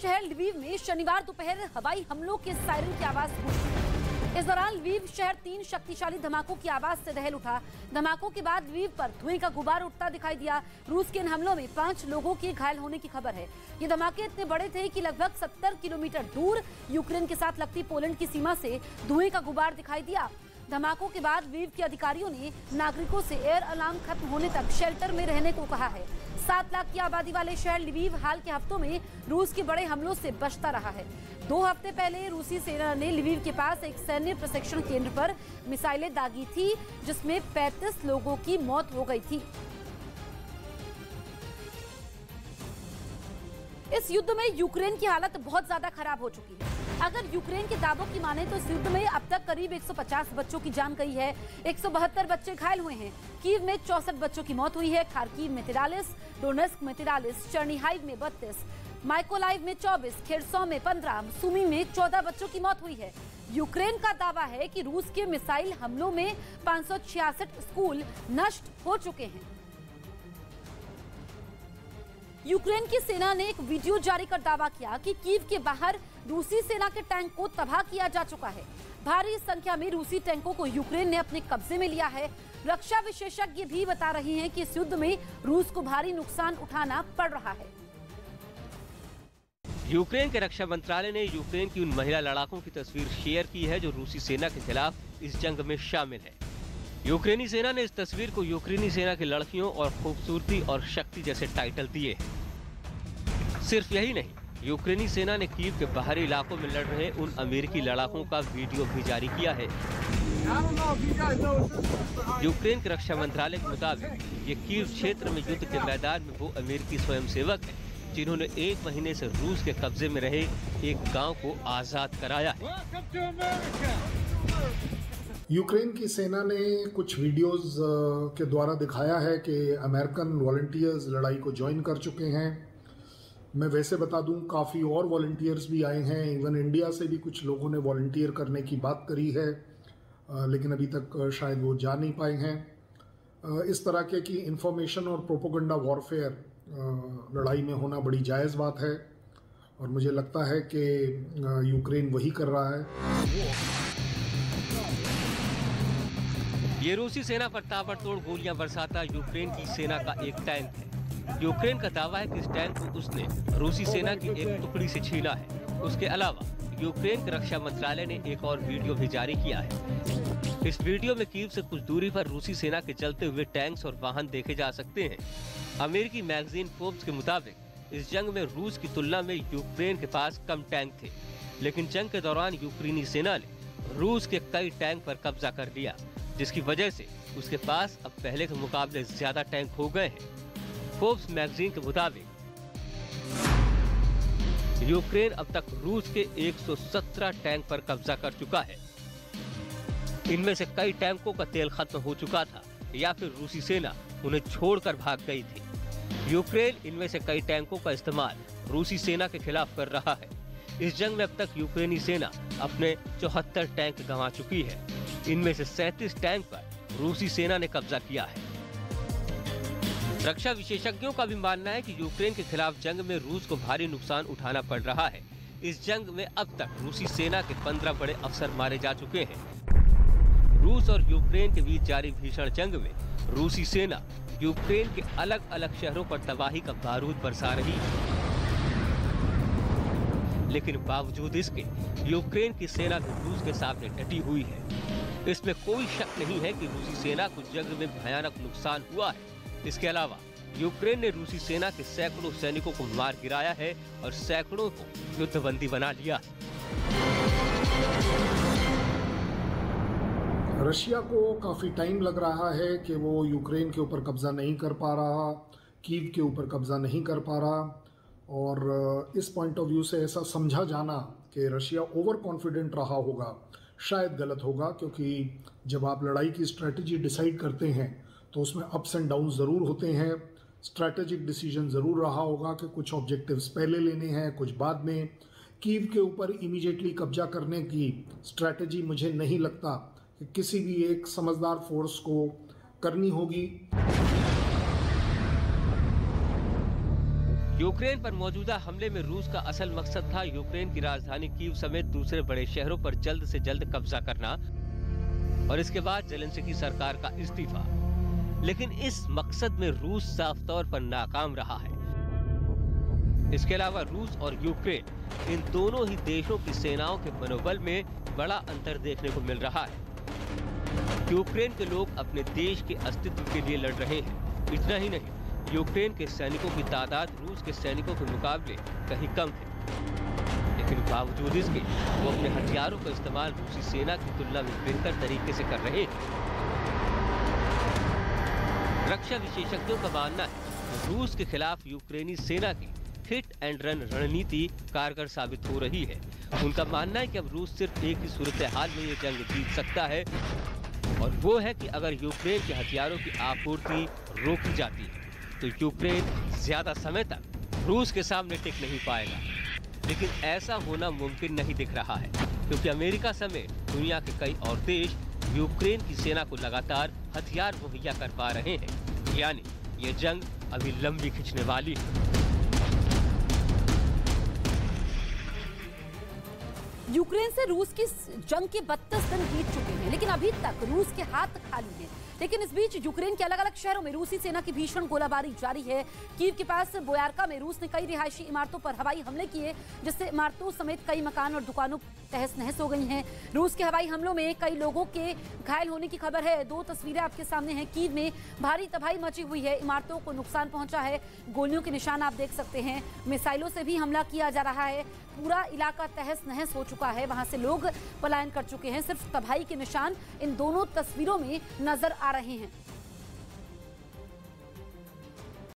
शहर लवीव में शनिवार दोपहर हवाई हमलों के सायरन की आवाज गूंजी। इस दौरान लवीव शहर 3 शक्तिशाली धमाकों की आवाज से दहल उठा। धमाकों के बाद लवीव पर धुएं का गुबार उठता दिखाई दिया। रूस के इन हमलों में 5 लोगों के घायल होने की खबर है। ये धमाके इतने बड़े थे कि लगभग 70 किलोमीटर दूर यूक्रेन के साथ लगती पोलैंड की सीमा से धुएं का गुबार दिखाई दिया। धमाकों के बाद लवीव के अधिकारियों ने नागरिकों से एयर अलार्म खत्म होने तक शेल्टर में रहने को कहा है। 7 लाख की आबादी वाले शहर लवीव हाल के हफ्तों में रूस के बड़े हमलों से बचता रहा है। 2 हफ्ते पहले रूसी सेना ने लवीव के पास एक सैन्य प्रशिक्षण केंद्र पर मिसाइलें दागी थी, जिसमें 35 लोगों की मौत हो गई थी। इस युद्ध में यूक्रेन की हालत बहुत ज्यादा खराब हो चुकी है। अगर यूक्रेन के दावों की माने तो इस युद्ध में अब तक करीब 150 बच्चों की जान गई है। 172 बच्चे घायल हुए हैं। कीव में 64 बच्चों की मौत हुई है। खार्किव में 43, डोनेस्क में 43, चर्निहाइव में 32, माइकोलाइव में 24, खेरसॉ में 15, सुमी में 14 बच्चों की मौत हुई है। यूक्रेन का दावा है कि रूस के मिसाइल हमलों में 566 स्कूल नष्ट हो चुके हैं। यूक्रेन की सेना ने एक वीडियो जारी कर दावा किया कि कीव के बाहर रूसी सेना के टैंक को तबाह किया जा चुका है। भारी संख्या में रूसी टैंकों को यूक्रेन ने अपने कब्जे में लिया है। रक्षा विशेषज्ञ भी बता रहे हैं कि इस युद्ध में रूस को भारी नुकसान उठाना पड़ रहा है। यूक्रेन के रक्षा मंत्रालय ने यूक्रेन की उन महिला लड़ाकों की तस्वीर शेयर की है जो रूसी सेना के खिलाफ इस जंग में शामिल है। यूक्रेनी सेना ने इस तस्वीर को यूक्रेनी सेना की लड़कियों और खूबसूरती और शक्ति जैसे टाइटल दिए हैं। सिर्फ यही नहीं, यूक्रेनी सेना ने कीव के बाहरी इलाकों में लड़ रहे उन अमेरिकी लड़ाकों का वीडियो भी जारी किया है। यूक्रेन के रक्षा मंत्रालय के मुताबिक ये कीव क्षेत्र में युद्ध के मैदान में वो अमेरिकी स्वयंसेवक हैं जिन्होंने 1 महीने से रूस के कब्जे में रहे एक गांव को आजाद कराया है। यूक्रेन की सेना ने कुछ वीडियोस के द्वारा दिखाया है कि अमेरिकन वॉलंटियर्स लड़ाई को ज्वाइन कर चुके हैं। मैं वैसे बता दूं, काफ़ी और वॉलंटियर्स भी आए हैं। इवन इंडिया से भी कुछ लोगों ने वॉलंटियर करने की बात करी है, लेकिन अभी तक शायद वो जा नहीं पाए हैं। इस तरह के की इंफॉर्मेशन और प्रोपोगंडा वॉरफेयर लड़ाई में होना बड़ी जायज़ बात है और मुझे लगता है कि यूक्रेन वही कर रहा है। ये रूसी सेना पर ताबड़तोड़ गोलियां बरसाता यूक्रेन की सेना का एक टैंक है। यूक्रेन का दावा है कि इस टैंक को उसने रूसी सेना की एक टुकड़ी से छीना है। उसके अलावा यूक्रेन के रक्षा मंत्रालय ने एक और वीडियो भी जारी किया है। इस वीडियो में कीव से कुछ दूरी पर रूसी सेना के चलते हुए टैंक्स और वाहन देखे जा सकते हैं। अमेरिकी मैगजीन फोर्ब्स के मुताबिक इस जंग में रूस की तुलना में यूक्रेन के पास कम टैंक थे, लेकिन जंग के दौरान यूक्रेनी सेना ने रूस के कई टैंक पर कब्जा कर लिया, जिसकी वजह से उसके पास अब पहले के मुकाबले ज्यादा टैंक हो गए हैं। फोर्ब्स मैगजीन के मुताबिक यूक्रेन अब तक रूस के 117 टैंक पर कब्जा कर चुका है। इनमें से कई टैंकों का तेल खत्म हो चुका था या फिर रूसी सेना उन्हें छोड़कर भाग गई थी। यूक्रेन इनमें से कई टैंकों का इस्तेमाल रूसी सेना के खिलाफ कर रहा है। इस जंग में अब तक यूक्रेनी सेना अपने 74 टैंक गंवा चुकी है। इनमें से 37 टैंक पर रूसी सेना ने कब्जा किया है। रक्षा विशेषज्ञों का भी मानना है कि यूक्रेन के खिलाफ जंग में रूस को भारी नुकसान उठाना पड़ रहा है। इस जंग में अब तक रूसी सेना के 15 बड़े अफसर मारे जा चुके हैं। रूस और यूक्रेन के बीच जारी भीषण जंग में रूसी सेना यूक्रेन के अलग अलग शहरों पर तबाही का बारूद बरसा रही है, लेकिन बावजूद इसके यूक्रेन की सेना भी रूस के सामने डटी हुई है। इसमें कोई शक नहीं है कि रूसी सेना को जंग में भयानक नुकसान हुआ है। इसके अलावा यूक्रेन ने रूसी सेना के सैकड़ों सैनिकों को मार गिराया है और सैकड़ों को युद्धबंदी बना लिया। रशिया को काफ़ी टाइम लग रहा है कि वो यूक्रेन के ऊपर कब्जा नहीं कर पा रहा, कीव के ऊपर कब्जा नहीं कर पा रहा, और इस पॉइंट ऑफ व्यू से ऐसा समझा जाना कि रशिया ओवर कॉन्फिडेंट रहा होगा शायद गलत होगा, क्योंकि जब आप लड़ाई की स्ट्रैटेजी डिसाइड करते हैं तो उसमें अप्स एंड डाउन ज़रूर होते हैं। स्ट्रैटेजिक डिसीजन ज़रूर रहा होगा कि कुछ ऑब्जेक्टिव्स पहले लेने हैं, कुछ बाद में। कीव के ऊपर इमीडिएटली कब्जा करने की स्ट्रैटेजी मुझे नहीं लगता कि किसी भी एक समझदार फोर्स को करनी होगी। यूक्रेन पर मौजूदा हमले में रूस का असल मकसद था यूक्रेन की राजधानी कीव समेत दूसरे बड़े शहरों पर जल्द से जल्द कब्जा करना और इसके बाद ज़ेलेंस्की सरकार का इस्तीफा। लेकिन इस मकसद में रूस साफ तौर पर नाकाम रहा है। इसके अलावा रूस और यूक्रेन इन दोनों ही देशों की सेनाओं के मनोबल में बड़ा अंतर देखने को मिल रहा है। यूक्रेन के लोग अपने देश के अस्तित्व के लिए लड़ रहे हैं। इतना ही नहीं, यूक्रेन के सैनिकों की तादाद रूस के सैनिकों के मुकाबले कहीं कम है, लेकिन बावजूद इसके वो अपने हथियारों का इस्तेमाल रूसी सेना की तुलना में बेहतर तरीके से कर रहे हैं। रक्षा विशेषज्ञों का मानना है कि रूस के खिलाफ यूक्रेनी सेना की हिट एंड रन रणनीति कारगर साबित हो रही है। उनका मानना है कि अब रूस सिर्फ एक ही सूरत हाल में ये जंग जीत सकता है और वो है कि अगर यूक्रेन के हथियारों की आपूर्ति रोकी जाती है तो यूक्रेन ज्यादा समय तक रूस के सामने टिक नहीं पाएगा। लेकिन ऐसा होना मुमकिन नहीं दिख रहा है, क्योंकि अमेरिका समेत दुनिया के कई और देश यूक्रेन की सेना को लगातार हथियार मुहैया कर पा रहे हैं। यानी ये जंग अभी लंबी खिंचने वाली है। यूक्रेन से रूस की जंग के 32 दिन बीत चुके हैं, लेकिन अभी तक रूस के हाथ खाली हैं। लेकिन इस बीच यूक्रेन के अलग अलग शहरों में रूसी सेना की भीषण गोलाबारी जारी है। कीव के पास बोयारका में रूस ने कई रिहायशी इमारतों पर हवाई हमले किए, जिससे इमारतों समेत कई मकान और दुकानों तहस नहस हो गई हैं। रूस के हवाई हमलों में कई लोगों के घायल होने की खबर है। 2 तस्वीरें आपके सामने हैं। कीव में भारी तबाही मची हुई है, इमारतों को नुकसान पहुंचा है, गोलियों के निशान आप देख सकते हैं। मिसाइलों से भी हमला किया जा रहा है, पूरा इलाका तहस नहस हो चुका है, वहां से लोग पलायन कर चुके हैं। सिर्फ तबाही के निशान इन दोनों तस्वीरों में नजर आ रहे हैं।